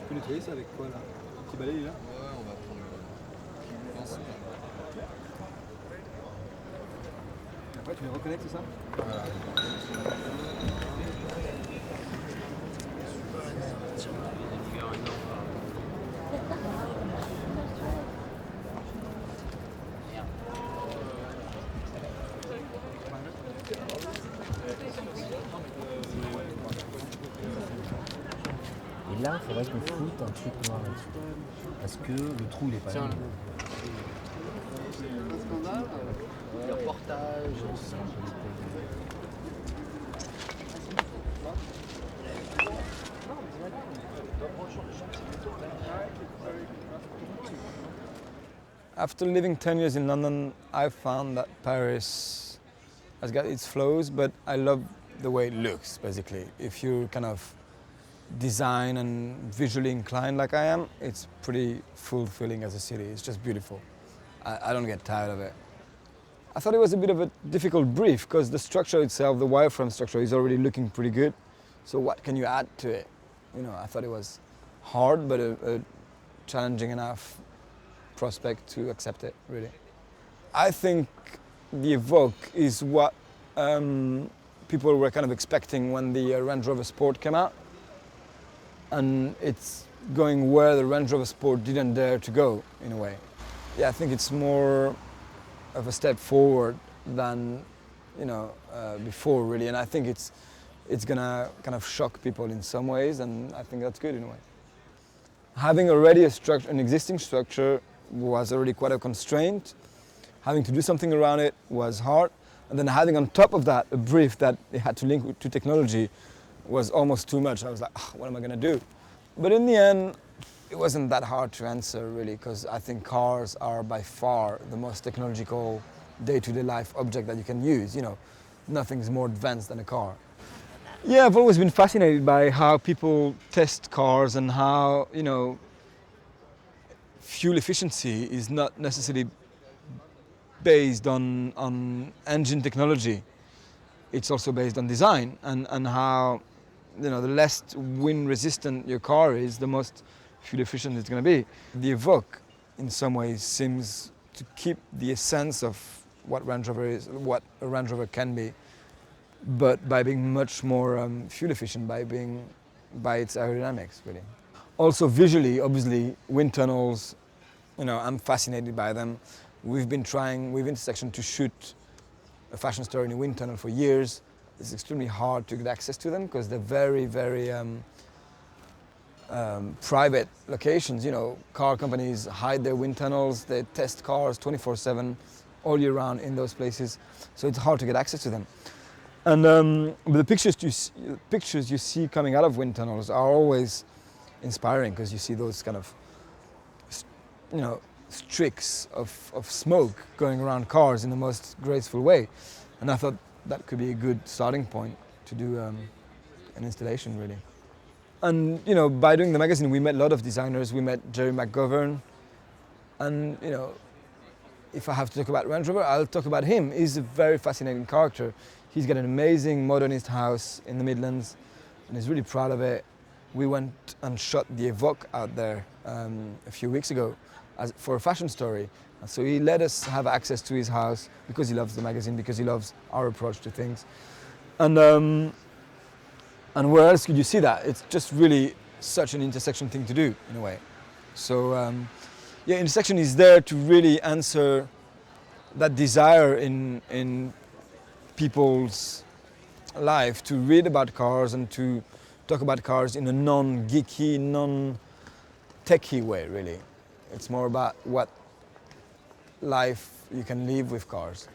Tu peux nettoyer ça avec quoi là? Un petit balai là? Ouais, on va prendre le pinceau. Après tu les reconnectes, c'est ça? Voilà. Et là, il faudrait qu'on foute un truc noir là-dessus. Parce que le trou, il est pas là. Le portage. After living 10 years in London, I found that Paris has got its flaws, but I love the way it looks, basically. If you're kind of design and visually inclined like I am, it's pretty fulfilling as a city. It's just beautiful. I don't get tired of it. I thought it was a bit of a difficult brief because the structure itself, the wireframe structure, is already looking pretty good. So what can you add to it? You know, I thought it was hard, but a challenging enough prospect to accept it, really. I think the Evoque is what people were kind of expecting when the Range Rover Sport came out. And it's going where the Range Rover Sport didn't dare to go, in a way. Yeah, I think it's more of a step forward than, you know, before, really. And I think it's gonna kind of shock people in some ways, and I think that's good in a way. Having already an existing structure was already quite a constraint. Having to do something around it was hard. And then having on top of that a brief that it had to link to technology was almost too much. I was like, oh, what am I going to do? But in the end, it wasn't that hard to answer, really, because I think cars are by far the most technological day-to-day life object that you can use. You know, nothing's more advanced than a car. Yeah, I've always been fascinated by how people test cars and how, you know, fuel efficiency is not necessarily based on engine technology. It's also based on design and how, you know, the less wind resistant your car is, the most fuel efficient it's going to be. The Evoque, in some ways, seems to keep the essence of what Range Rover is, what a Range Rover can be, but by being much more fuel efficient, by its aerodynamics, really. Also visually, obviously, wind tunnels, you know, I'm fascinated by them. We've been trying with Intersection to shoot a fashion store in a wind tunnel for years. It's extremely hard to get access to them because they're very, very private locations. You know, car companies hide their wind tunnels, they test cars 24/7, all year round in those places. So it's hard to get access to them. And the pictures you see coming out of wind tunnels are always inspiring because you see those kind of, you know, streaks of smoke going around cars in the most graceful way. And I thought that could be a good starting point to do an installation, really. And, you know, by doing the magazine, we met a lot of designers. We met Jerry McGovern. And, you know, if I have to talk about Range Rover, I'll talk about him. He's a very fascinating character. He's got an amazing modernist house in the Midlands, and he's really proud of it. We went and shot the Evoque out there a few weeks ago for a fashion story. And so he let us have access to his house because he loves the magazine, because he loves our approach to things. And where else could you see that? It's just really such an Intersection thing to do, in a way. So yeah, Intersection is there to really answer that desire in people's life to read about cars and to talk about cars in a non-geeky, non-techy way, really. It's more about what life you can live with cars.